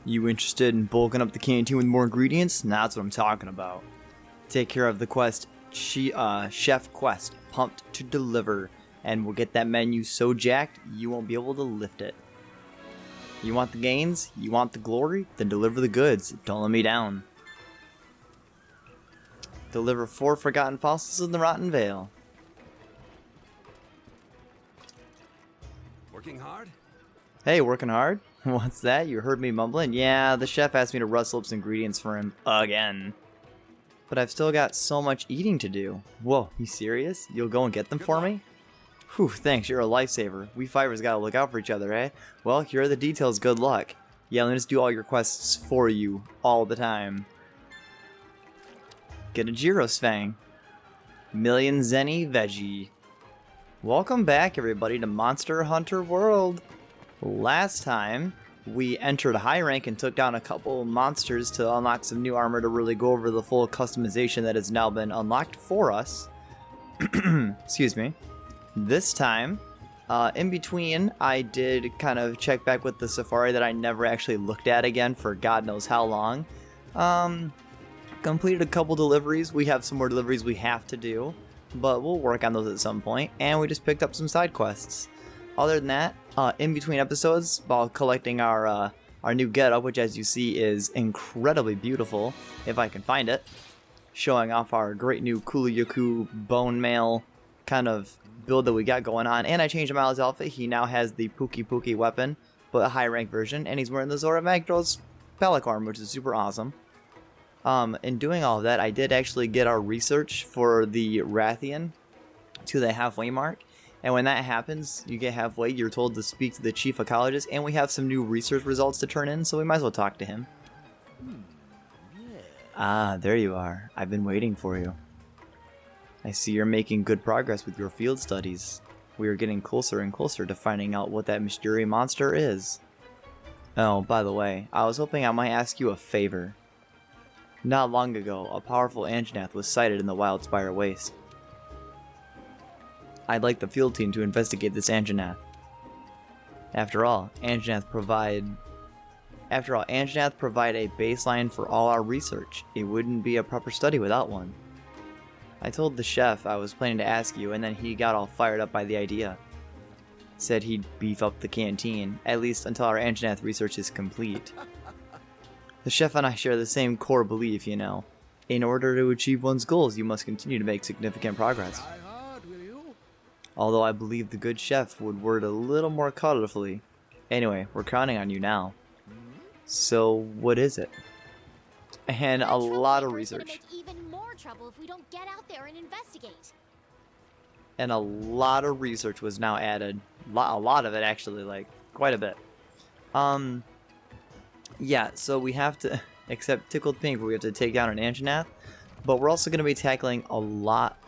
You interested in bulking up the canteen with more ingredients? That's what I'm talking about. Take care of the quest, Chef Quest, pumped to deliver, and we'll get that menu so jacked you won't be able to lift it. You want the gains? You want the glory? Then deliver the goods. Don't let me down. Deliver 4 forgotten fossils in the Rotten Vale. Working hard? Hey, working hard? What's that? You heard me mumbling? Yeah, the chef asked me to rustle up some ingredients for him again. But I've still got so much eating to do. Whoa, you serious? You'll go and get them for me? Whew, thanks, you're a lifesaver. We fighters gotta look out for each other, eh? Well, here are the details, good luck. Yeah, let me just do all your quests for you, all the time. Get a Gyrospang. Million Zenny Veggie. Welcome back, everybody, to Monster Hunter World. Last time, we entered high rank and took down a couple monsters to unlock some new armor to really go over the full customization that has now been unlocked for us. Excuse me. This time, in between, I did kind of check back with the Safari that I never actually looked at again for God knows how long. Completed a couple deliveries. We have some more deliveries we have to do, but we'll work on those at some point. And we just picked up some side quests. Other than that, in between episodes, while collecting our new getup, which as you see is incredibly beautiful, if I can find it, showing off our great new Kulu bone mail kind of build that we got going on. And I changed Miles' outfit. He now has the Pookie weapon, but a high rank version, and he's wearing the Zora Magdros Pelicorn, which is super awesome. In doing all of that, I did actually get our research for the Rathian to the halfway mark. And when that happens, you get halfway, you're told to speak to the chief ecologist, and we have some new research results to turn in, so we might as well talk to him. Ah, there you are. I've been waiting for you. I see you're making good progress with your field studies. We are getting closer and closer to finding out what that mysterious monster is. Oh, by the way, I was hoping I might ask you a favor. Not long ago, a powerful Anjanath was sighted in the Wildspire Waste. I'd like the field team to investigate this Anjanath. After all, Anjanath provide a baseline for all our research. It wouldn't be a proper study without one. I told the chef I was planning to ask you, and then he got all fired up by the idea. Said he'd beef up the canteen, at least until our Anjanath research is complete. The chef and I share the same core belief, you know. In order to achieve one's goals, you must continue to make significant progress. Although I believe the good chef would word a little more colorfully. Anyway, we're counting on you now. So, what is it? And a lot of research. Even more trouble if we don't get out there and investigate. And a lot of research was now added. A lot of it, actually, like, quite a bit. Yeah, so we have to, except Tickled Pink, we have to take down an Anjanath. But we're also going to be tackling a lot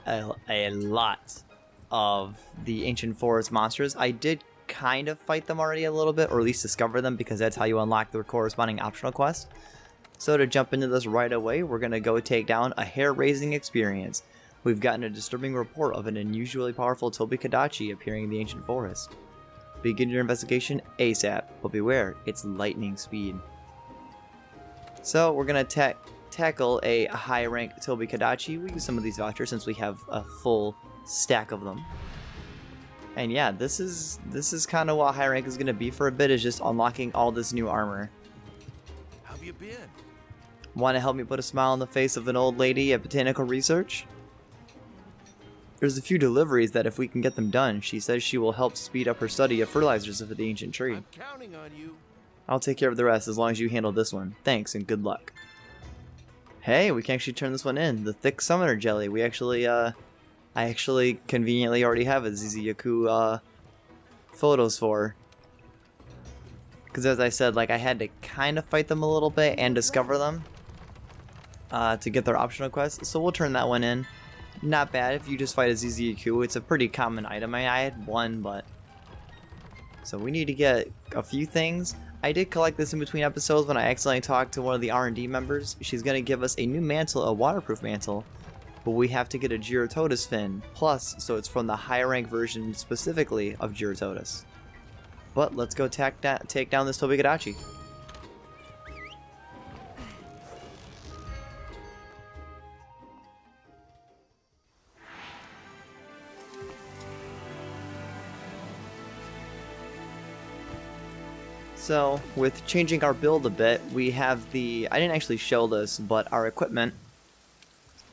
of the Ancient Forest monsters. I did kind of fight them already a little bit, or at least discover them, because that's how you unlock their corresponding optional quest. So to jump into this right away, we're going to go take down a hair-raising experience. We've gotten a disturbing report of an unusually powerful Tobi-Kadachi appearing in the Ancient Forest. Begin your investigation ASAP, but beware, it's lightning speed. So we're going to tackle a high-rank Tobi-Kadachi. We use some of these vouchers since we have a full stack of them. And yeah, this is kind of what high rank is going to be for a bit, is just unlocking all this new armor. How have you been? Want to help me put a smile on the face of an old lady at Botanical Research? There's a few deliveries that if we can get them done, she says she will help speed up her study of fertilizers of the ancient tree. I'm counting on you. I'll take care of the rest as long as you handle this one. Thanks and good luck. Hey, we can actually turn this one in. The thick summoner jelly. We actually, I actually conveniently already have a Zizi-Yaku photos for. Because as I said, like, I had to kind of fight them a little bit and discover them to get their optional quests. So we'll turn that one in. Not bad if you just fight a Zizi-Yaku. It's a pretty common item. I had one, but... So we need to get a few things. I did collect this in between episodes when I accidentally talked to one of the R&D members. She's going to give us a new mantle, a waterproof mantle. But we have to get a Gyrototus fin, plus, so it's from the higher rank version specifically of Gyrototus. But let's go take down this Tobi-Kadachi. So, with changing our build a bit, we have the... I didn't actually show this, but our equipment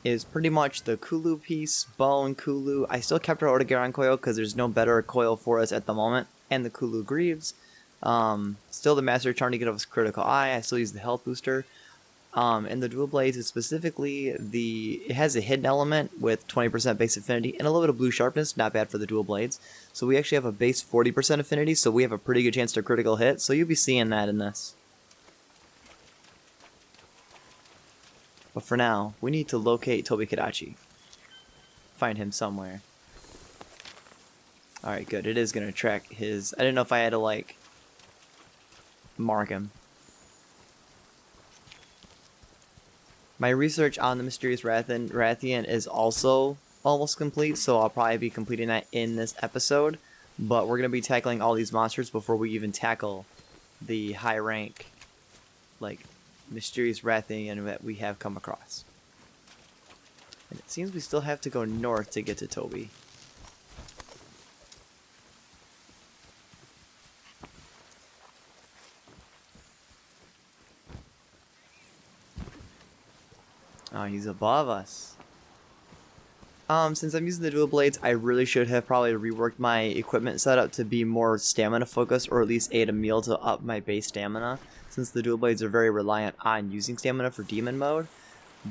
is pretty much the Kulu piece, bow and Kulu. I still kept our Otogaron coil because there's no better coil for us at the moment. And the Kulu Greaves. Still the Master Charm to get us Critical Eye. I still use the Health Booster. And the Dual Blades is specifically it has a hidden element with 20% base affinity and a little bit of blue sharpness, not bad for the Dual Blades. So we actually have a base 40% affinity, so we have a pretty good chance to critical hit, so you'll be seeing that in this. But for now, we need to locate Tobikadachi. Find him somewhere. Alright, good. It is going to track his... I didn't know if I had to, like, mark him. My research on the Mysterious Rathian is also almost complete, so I'll probably be completing that in this episode. But we're going to be tackling all these monsters before we even tackle the high rank, like, Mysterious Rathian that we have come across. And it seems we still have to go north to get to Toby. Oh, he's above us. Since I'm using the dual blades, I really should have probably reworked my equipment setup to be more stamina focused, or at least ate a meal to up my base stamina, since the dual blades are very reliant on using stamina for demon mode.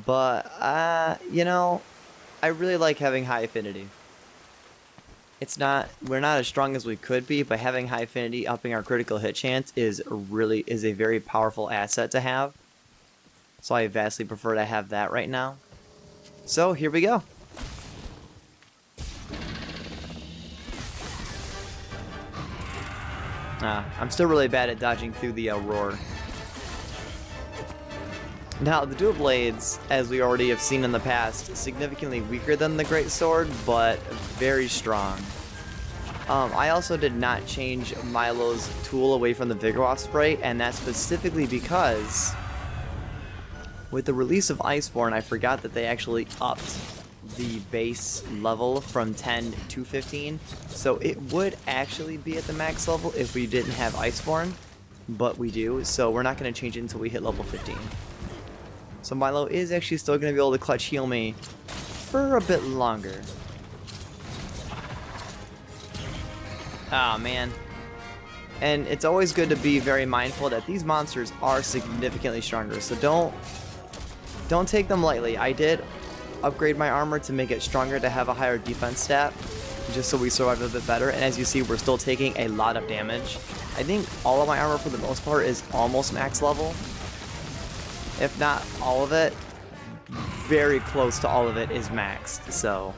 But, you know, I really like having high affinity. We're not as strong as we could be, but having high affinity upping our critical hit chance is a very powerful asset to have. So I vastly prefer to have that right now. So here we go. I'm still really bad at dodging through the roar. Now the dual blades, as we already have seen in the past, significantly weaker than the great sword, but very strong. I also did not change Milo's tool away from the Vigor Wasp spray, and that's specifically because with the release of Iceborne, I forgot that they actually upped the base level from 10 to 15. So it would actually be at the max level if we didn't have Iceborne, but we do, so we're not going to change it until we hit level 15. So Milo is actually still going to be able to clutch heal me for a bit longer. Ah, man. And it's always good to be very mindful that these monsters are significantly stronger, so don't take them lightly. I did upgrade my armor to make it stronger to have a higher defense stat, just so we survive a bit better. And as you see, we're still taking a lot of damage. I think all of my armor for the most part is almost max level. If not all of it, very close to all of it is maxed, so...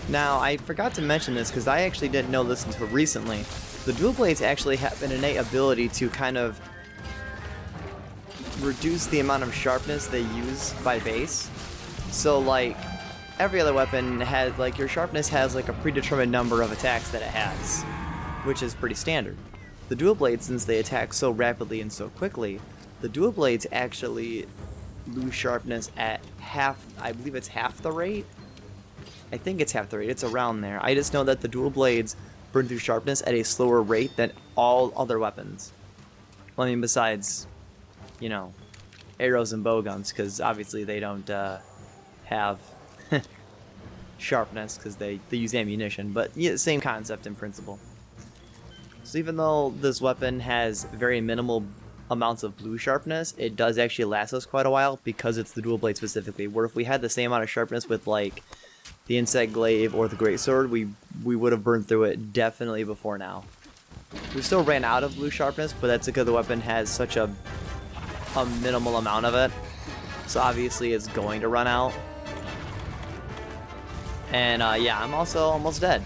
Now, I forgot to mention this because I actually didn't know this until recently. The dual blades actually have an innate ability to kind of reduce the amount of sharpness they use by base. So, like, every other weapon has, like, your sharpness has, like, a predetermined number of attacks that it has, which is pretty standard. The dual blades, since they attack so rapidly and so quickly, the dual blades actually lose sharpness at half, I believe it's half the rate? I think it's half the rate, it's around there. I just know that the dual blades burn through sharpness at a slower rate than all other weapons. Well, I mean, besides, you know, arrows and bow guns, because obviously they don't have sharpness, because they use ammunition, but yeah, same concept in principle. So even though this weapon has very minimal amounts of blue sharpness, it does actually last us quite a while, because it's the dual blade specifically, where if we had the same amount of sharpness with, like, the Insect Glaive or the Greatsword, we would have burned through it definitely before now. We still ran out of blue sharpness, but that's because the weapon has such a minimal amount of it. So obviously it's going to run out. And yeah, I'm also almost dead.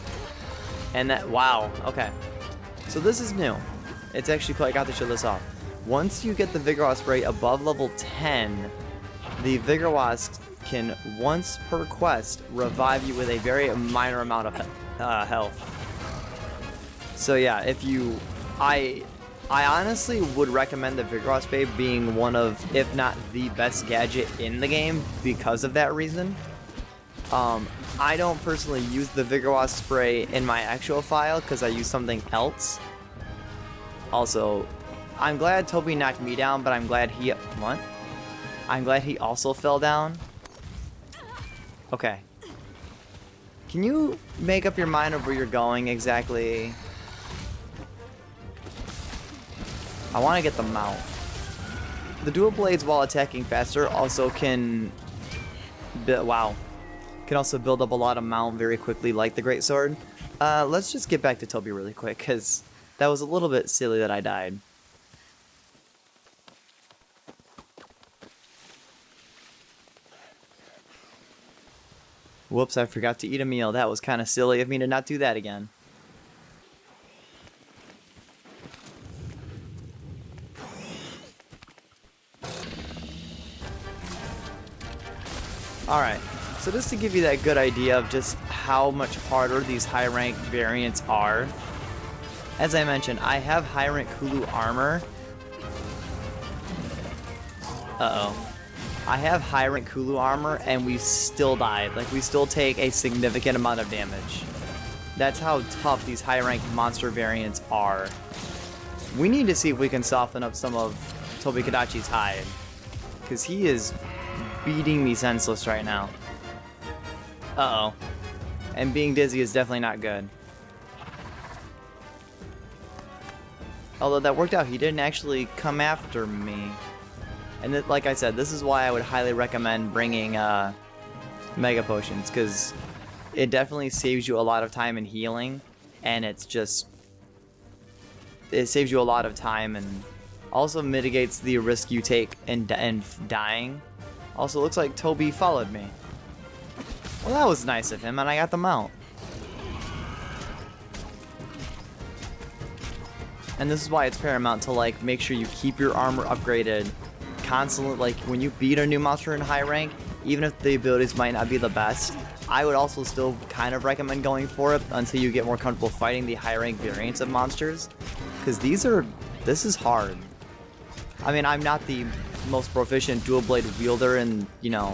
And that, wow, okay. So this is new. It's actually, I got to show this off. Once you get the Vigor Wasp spray above level 10, the Vigor Wasp can, once per quest, revive you with a very minor amount of health. So yeah, if you... I honestly would recommend the Vigor Spray being one of, if not the best gadget in the game because of that reason. I don't personally use the Vigor Spray in my actual file because I use something else. Also, I'm glad Toby knocked me down, but I'm glad he... What? I'm glad he also fell down. Okay. Can you make up your mind of where you're going exactly? I want to get the mount. The dual blades, while attacking faster, also can... Can also build up a lot of mount very quickly, like the greatsword. Let's just get back to Toby really quick, because that was a little bit silly that I died. Whoops, I forgot to eat a meal. That was kind of silly of me to not do that again. Alright, so just to give you that good idea of just how much harder these high rank variants are. As I mentioned, I have high rank Hulu armor. I have high rank Hulu armor and we still died. Like, we still take a significant amount of damage. That's how tough these high rank monster variants are. We need to see if we can soften up some of Tobikadachi's hide, because he is beating me senseless right now. And being dizzy is definitely not good. Although that worked out, he didn't actually come after me. And like I said, this is why I would highly recommend bringing Mega Potions, because it definitely saves you a lot of time in healing, and it saves you a lot of time and also mitigates the risk you take in dying. Also, looks like Toby followed me. Well, that was nice of him, and I got the mount. And this is why it's paramount to, like, make sure you keep your armor upgraded constantly. Like, when you beat a new monster in high rank, even if the abilities might not be the best, I would also still kind of recommend going for it until you get more comfortable fighting the high rank variants of monsters. Because this is hard. I mean, I'm not the most proficient dual blade wielder in, you know,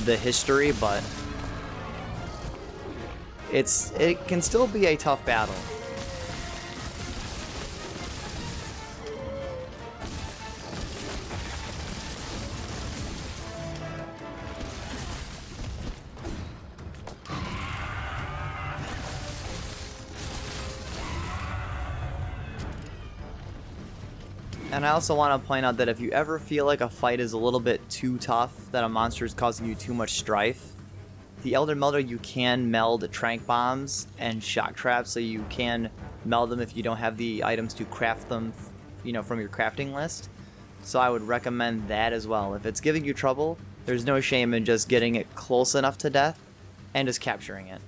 the history, but it can still be a tough battle. And I also want to point out that if you ever feel like a fight is a little bit too tough, that a monster is causing you too much strife, the Elder Melder, you can meld trank bombs and shock traps, so you can meld them if you don't have the items to craft them, you know, from your crafting list. So I would recommend that as well. If it's giving you trouble, there's no shame in just getting it close enough to death and just capturing it.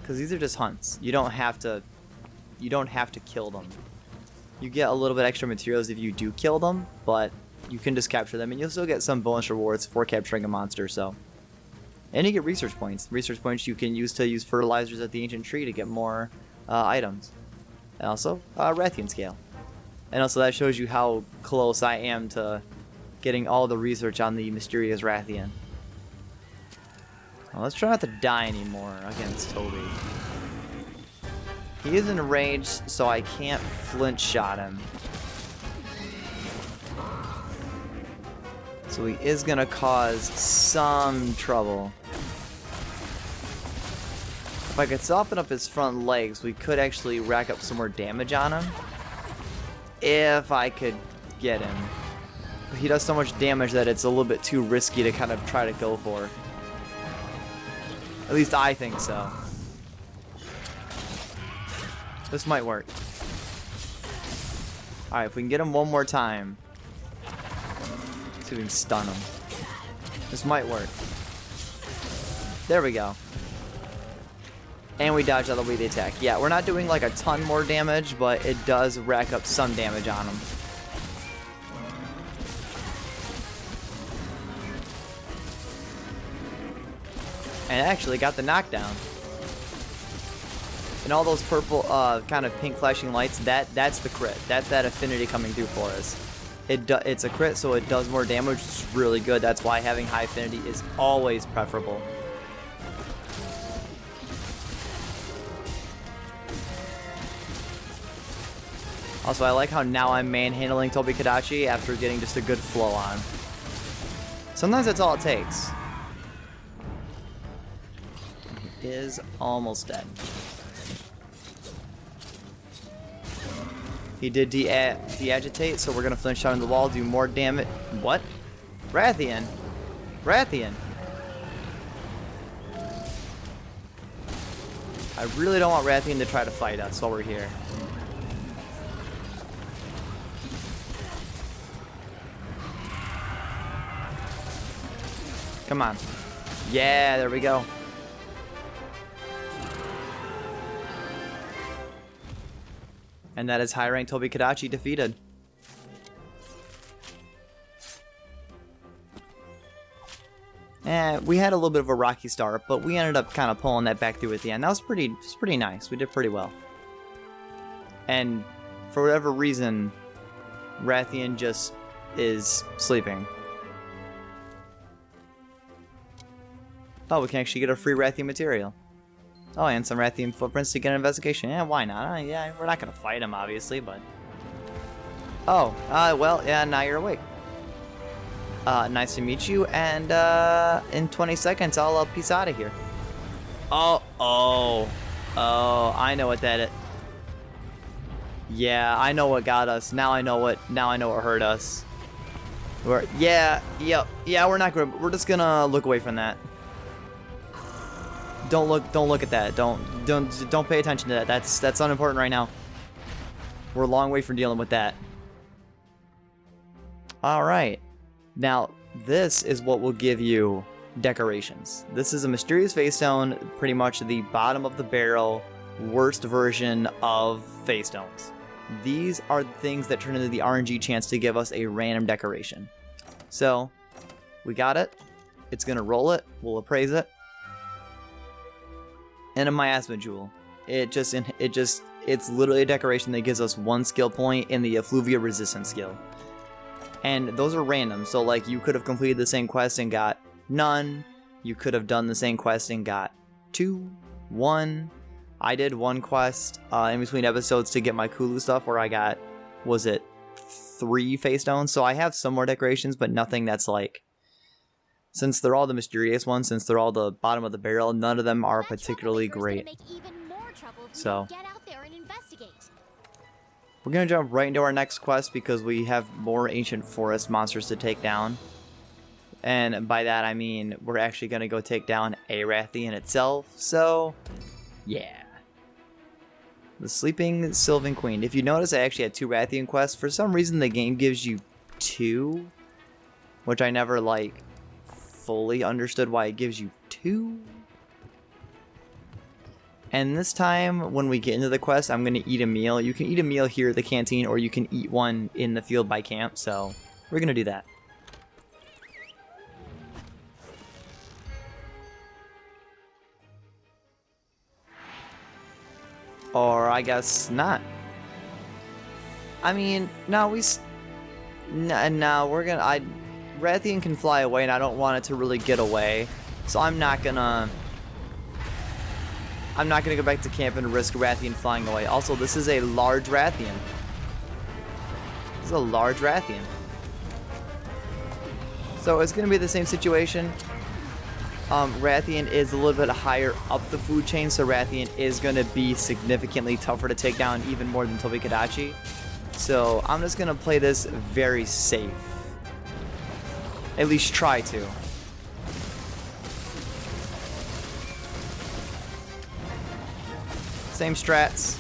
Because these are just hunts. You don't have to kill them. You get a little bit extra materials if you do kill them, but you can just capture them, and you'll still get some bonus rewards for capturing a monster. So, and you get research points. Research points you can use to use fertilizers at the ancient tree to get more items. And also, Rathian scale. And also that shows you how close I am to getting all the research on the mysterious Rathian. Well, let's try not to die anymore against Toby. He is enraged, so I can't flint shot him. So he is gonna cause some trouble. If I could soften up his front legs, we could actually rack up some more damage on him. If I could get him. But he does so much damage that it's a little bit too risky to kind of try to go for. At least I think so. This might work. Alright, if we can get him one more time. See if we can stun him. This might work. There we go. And we dodge out of the way of the attack. Yeah, we're not doing like a ton more damage, but it does rack up some damage on him. And actually got the knockdown. And all those purple, kind of pink flashing lights, that's the crit. That's that affinity coming through for us. It's a crit, so it does more damage, which is really good. That's why having high affinity is always preferable. Also, I like how now I'm manhandling AzurePKK after getting just a good flow on. Sometimes that's all it takes. He is almost dead. He did de-agitate, so we're gonna flinch down on the wall, do more damage. What? Rathian? Rathian? I really don't want Rathian to try to fight us while we're here. Come on. Yeah, there we go. And that is high-ranked AzurePKK defeated. We had a little bit of a rocky start, but we ended up kind of pulling that back through at the end. That was pretty nice. We did pretty well. And for whatever reason, Rathian just is sleeping. Oh, we can actually get a free Rathian material. Oh, and some Rathian footprints to get an investigation. Yeah, why not? Yeah, we're not going to fight him, obviously, but... Oh, well, yeah, now you're awake. Nice to meet you, and, in 20 seconds, I'll peace out of here. Oh, I know what that is. Yeah, I know what got us. Now I know what hurt us. We're just gonna look away from that. Don't look at that. Don't pay attention to that. That's unimportant right now. We're a long way from dealing with that. All right. Now, this is what will give you decorations. This is a mysterious face stone, pretty much the bottom of the barrel, worst version of face stones. These are the things that turn into the RNG chance to give us a random decoration. So, we got it. It's gonna roll it. We'll appraise it. And a miasma jewel. It's literally a decoration that gives us 1 skill point in the effluvia resistance skill. And those are random, so like you could have completed the same quest and got none. You could have done the same quest and got 2, 1. I did 1 quest in between episodes to get my Kulu stuff where I got, was it 3 face stones? So I have some more decorations, but nothing that's like, since they're all the mysterious ones, since they're all the bottom of the barrel, none of them are particularly great. So we're going to jump right into our next quest because we have more ancient forest monsters to take down. And by that I mean we're actually going to go take down a Rathian itself. So, yeah. The Sleeping Sylvan Queen. If you notice, I actually had 2 Rathian quests. For some reason the game gives you 2, which I never like fully understood why it gives you 2. And this time, when we get into the quest, I'm going to eat a meal. You can eat a meal here at the canteen, or you can eat one in the field by camp, so we're going to do that. Or I guess not. I mean, no, we're going to... Rathian can fly away, and I don't want it to really get away, so I'm not gonna go back to camp and risk Rathian flying away. Also, this is a large Rathian. So it's gonna be the same situation. Rathian is a little bit higher up the food chain, so Rathian is gonna be significantly tougher to take down, even more than AzurePKK. So I'm just gonna play this very safe. At least try to. Same strats.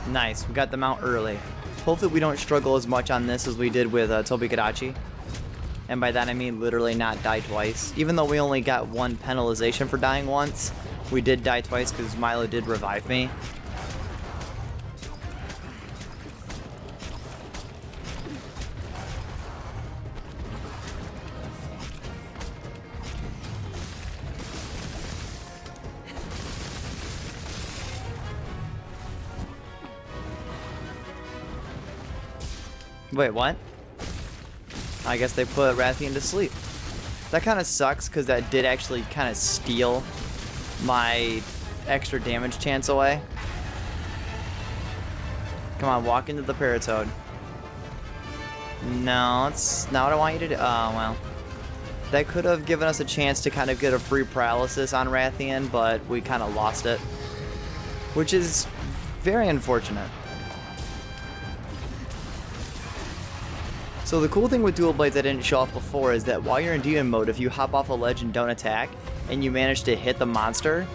Nice, we got them out early. Hopefully we don't struggle as much on this as we did with AzurePKK. And by that I mean literally not die twice. Even though we only got 1 penalization for dying once, we did die twice because Milo did revive me. Wait, what? I guess they put Rathian to sleep. That kind of sucks because that did actually kind of steal my extra damage chance away. Come on, walk into the Paratoad. No, that's not what I want you to do. Oh, well. That could have given us a chance to kind of get a free paralysis on Rathian, but we kind of lost it. Which is very unfortunate. So the cool thing with dual blades that didn't show off before is that while you're in demon mode, if you hop off a ledge and don't attack, and you manage to hit the monster,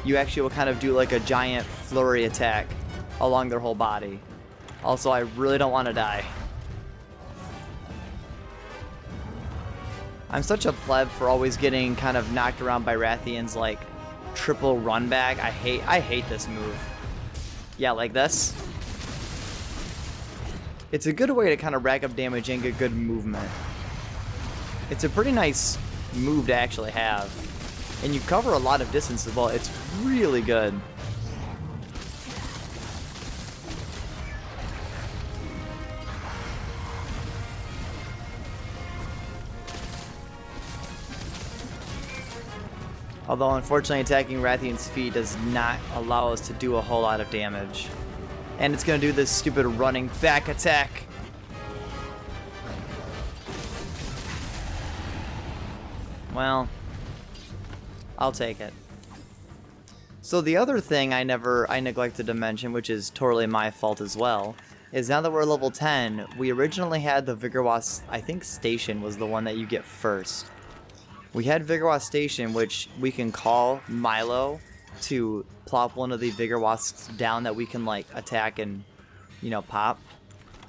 you actually will kind of do like a giant flurry attack along their whole body. Also, I really don't want to die. I'm such a pleb for always getting kind of knocked around by Rathian's like triple run back. I hate this move. Yeah, like this. It's a good way to kind of rack up damage and get good movement. It's a pretty nice move to actually have. And you cover a lot of distance as well. It's really good. Although unfortunately attacking Rathian's feet does not allow us to do a whole lot of damage. And it's going to do this stupid running back attack. Well, I'll take it. So the other thing I neglected to mention, which is totally my fault as well, is now that we're level 10, we originally had the Vigorwasp, I think Station was the one that you get first. We had Vigorwasp Station, which we can call Milo to plop one of the Vigorwasps down that we can like attack and, you know, pop.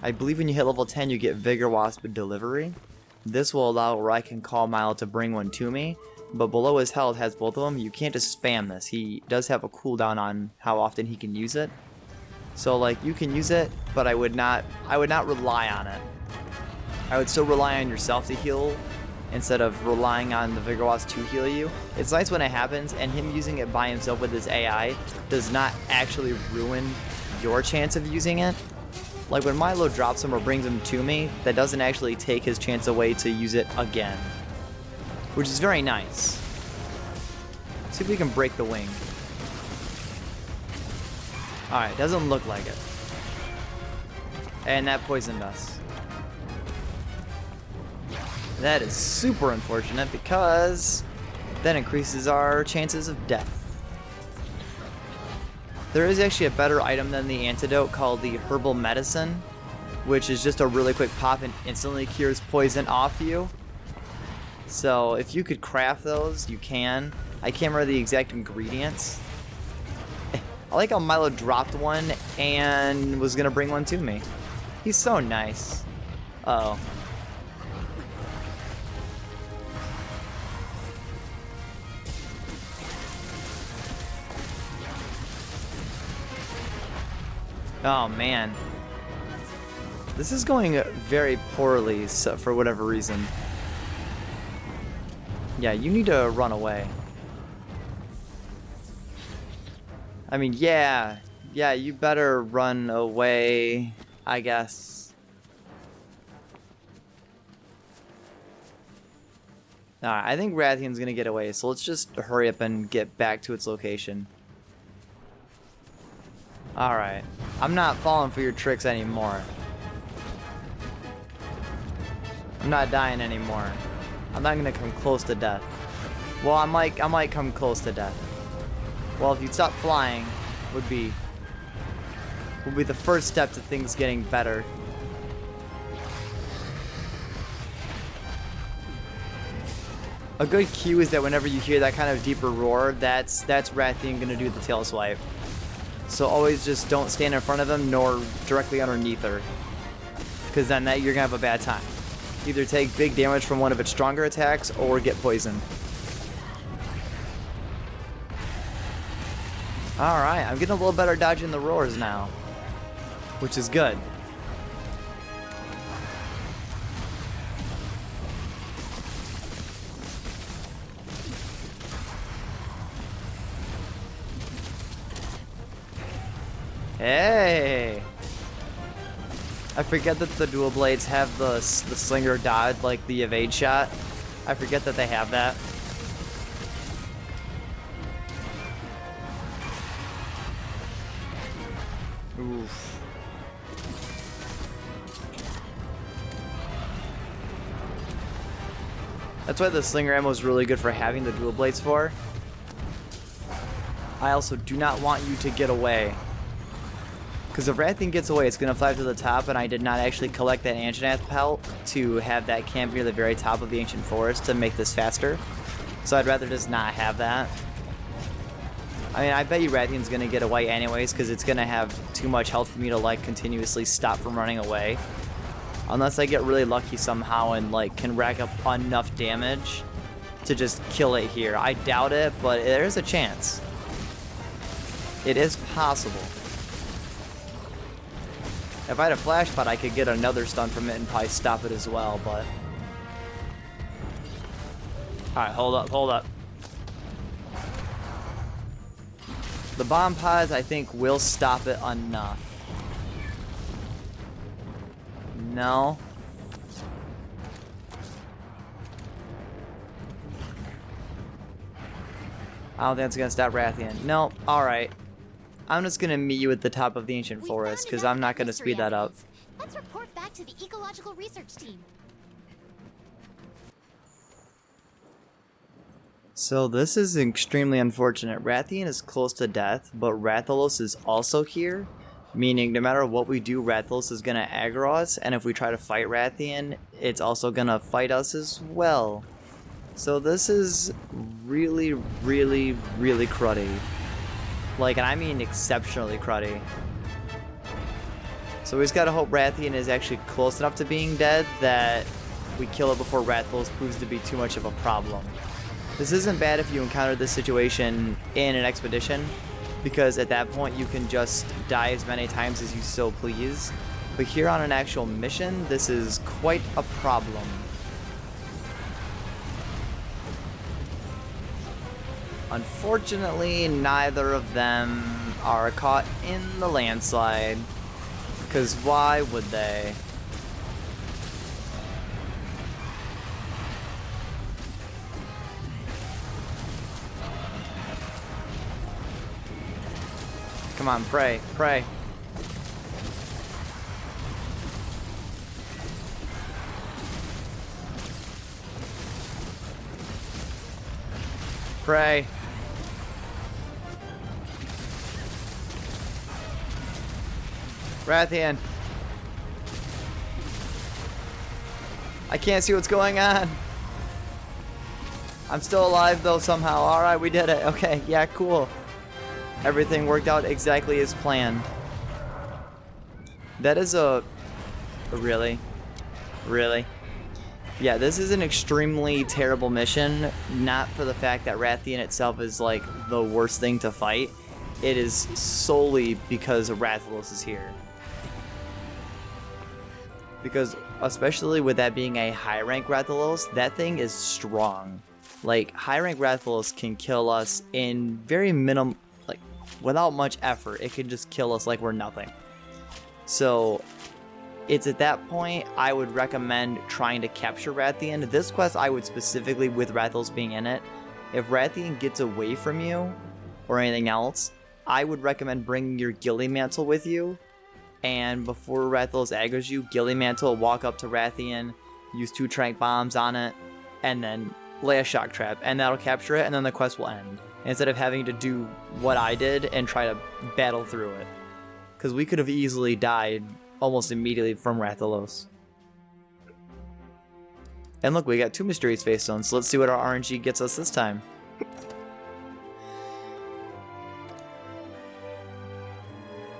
I believe when you hit level 10 you get Vigorwasp Delivery. This will allow where I can call Milo to bring one to me, but below his health has both of them. You can't just spam this. He does have a cooldown on how often he can use it. So like you can use it, but I would not rely on it. I would still rely on yourself to heal instead of relying on the Vigorwasp to heal you. It's nice when it happens, and him using it by himself with his AI does not actually ruin your chance of using it. Like when Milo drops him or brings him to me, that doesn't actually take his chance away to use it again. Which is very nice. See if we can break the wing. Alright, doesn't look like it. And that poisoned us. That is super unfortunate because that increases our chances of death. There is actually a better item than the antidote called the Herbal Medicine, which is just a really quick pop and instantly cures poison off you. So if you could craft those, you can. I can't remember the exact ingredients. I like how Milo dropped one and was gonna bring one to me. He's so nice. Uh-oh. Oh man, this is going very poorly for whatever reason. Yeah, you need to run away. I mean, yeah, you better run away, I guess. Alright, I think Rathian's gonna get away, so let's just hurry up and get back to its location. Alright. I'm not falling for your tricks anymore. I'm not dying anymore. I'm not gonna come close to death. Well, I might come close to death. Well, if you'd stop flying, would be the first step to things getting better. A good cue is that whenever you hear that kind of deeper roar, that's Rathian gonna do the tail swipe. So always just don't stand in front of him nor directly underneath her, because then you're gonna have a bad time. Either take big damage from one of its stronger attacks or get poisoned. Alright, I'm getting a little better dodging the roars now, which is good. Hey! I forget that the dual blades have the slinger dodge, like the evade shot. I forget that they have that. Oof. That's why the slinger ammo is really good for having the dual blades for. I also do not want you to get away. Because if Rathian gets away, it's going to fly to the top, and I did not actually collect that Anjanath pelt to have that camp near the very top of the Ancient Forest to make this faster. So I'd rather just not have that. I mean, I bet you Rathian's going to get away anyways, because it's going to have too much health for me to, like, continuously stop from running away. Unless I get really lucky somehow and, like, can rack up enough damage to just kill it here. I doubt it, but there's a chance. It is possible. If I had a flash pot, I could get another stun from it and probably stop it as well, but... Alright, hold up, hold up. The bomb pods, I think, will stop it enough. No. I don't think it's gonna stop Rathian. No, alright. I'm just gonna meet you at the top of the Ancient Forest, because I'm not gonna speed that up. Let's report back to the ecological research team. So this is extremely unfortunate. Rathian is close to death, but Rathalos is also here, meaning no matter what we do, Rathalos is gonna aggro us, and if we try to fight Rathian, it's also gonna fight us as well. So this is really, really, really cruddy. Like, and I mean exceptionally cruddy. So we just gotta hope Rathian is actually close enough to being dead that we kill it before Rathalos proves to be too much of a problem. This isn't bad if you encounter this situation in an expedition, because at that point you can just die as many times as you so please. But here on an actual mission, this is quite a problem. Unfortunately, neither of them are caught in the landslide, because why would they? Come on, pray, pray. Pray. Rathian. I can't see what's going on. I'm still alive though somehow. Alright, we did it. Okay, yeah, cool. Everything worked out exactly as planned. That is a... Really? Really? Yeah, this is an extremely terrible mission. Not for the fact that Rathian itself is like the worst thing to fight. It is solely because Rathalos is here. Because especially with that being a high rank Rathalos, that thing is strong. Like, high rank Rathalos can kill us in very minimum, like, without much effort. It can just kill us like we're nothing. So, it's at that point I would recommend trying to capture Rathian. This quest I would specifically, with Rathalos being in it, if Rathian gets away from you or anything else, I would recommend bringing your Ghillie Mantle with you. And before Rathalos aggro's you, Ghillie Mantle, walk up to Rathian, use 2 trank bombs on it, and then lay a shock trap, and that'll capture it, and then the quest will end. Instead of having to do what I did and try to battle through it. Because we could have easily died almost immediately from Rathalos. And look, we got 2 Mysterious Face Stones, so let's see what our RNG gets us this time.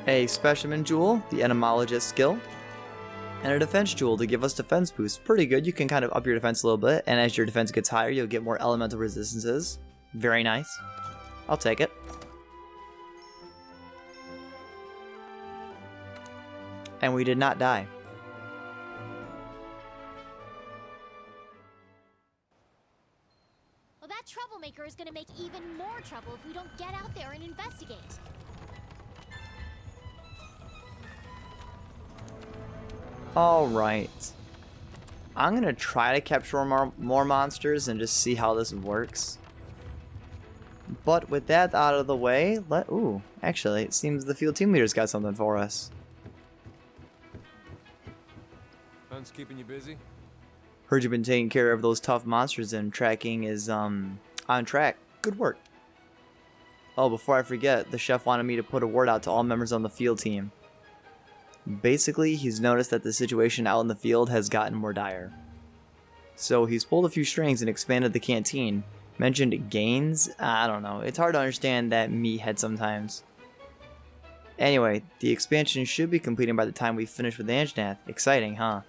A Specimen Jewel, the Entomologist skill, and a Defense Jewel to give us defense boost. Pretty good, you can kind of up your defense a little bit, and as your defense gets higher, you'll get more elemental resistances. Very nice. I'll take it. And we did not die. Well, that troublemaker is gonna make even more trouble if we don't get out there and investigate. Alright. I'm gonna try to capture more monsters and just see how this works. But with that out of the way, ooh, actually, it seems the field team leader's got something for us. Hunt's keeping you busy? Heard you've been taking care of those tough monsters and tracking is on track. Good work. Oh, before I forget, the chef wanted me to put a word out to all members on the field team. Basically, he's noticed that the situation out in the field has gotten more dire. So he's pulled a few strings and expanded the canteen. Mentioned gains? I don't know. It's hard to understand that meathead sometimes. Anyway, the expansion should be completed by the time we finish with Anjanath. Exciting, huh?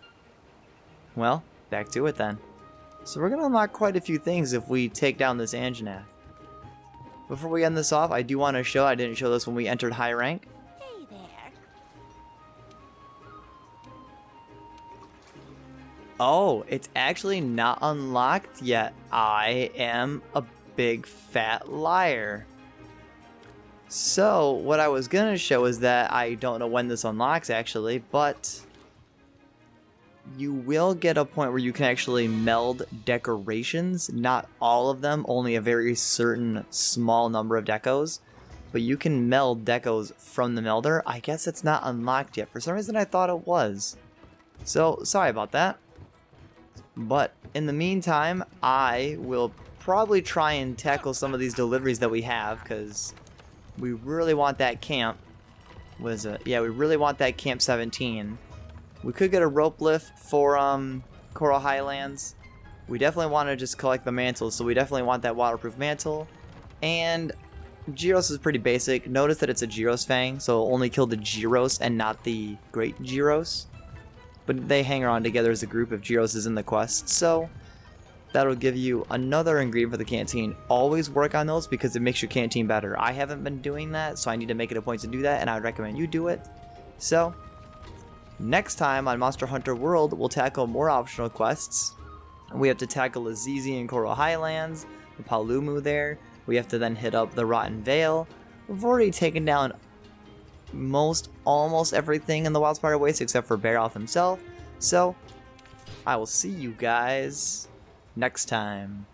Well, back to it then. So we're going to unlock quite a few things if we take down this Anjanath. Before we end this off, I do want to show, I didn't show this when we entered high rank. Hey there. Oh, it's actually not unlocked yet. I am a big fat liar. So, what I was going to show is that I don't know when this unlocks actually, but you will get a point where you can actually meld decorations. Not all of them, only a very certain small number of decos. But you can meld decos from the melder. I guess it's not unlocked yet. For some reason I thought it was. So, sorry about that. But in the meantime, I will probably try and tackle some of these deliveries that we have, because we really want that camp. What is it? Yeah, we really want that Camp 17. We could get a rope lift for Coral Highlands. We definitely want to just collect the mantles, so we definitely want that waterproof mantle. And Gyros is pretty basic. Notice that it's a Gyros Fang, so it'll only kill the Gyros and not the Great Gyros. But they hang around together as a group if Gyros is in the quest, so that'll give you another ingredient for the canteen. Always work on those because it makes your canteen better. I haven't been doing that, so I need to make it a point to do that, and I would recommend you do it. So, next time on Monster Hunter World, we'll tackle more optional quests. We have to tackle Azizi and Coral Highlands, the Palumu there. We have to then hit up the Rotten Vale. We've already taken down almost everything in the Wild Spider Waste except for Bearoth himself. So, I will see you guys next time.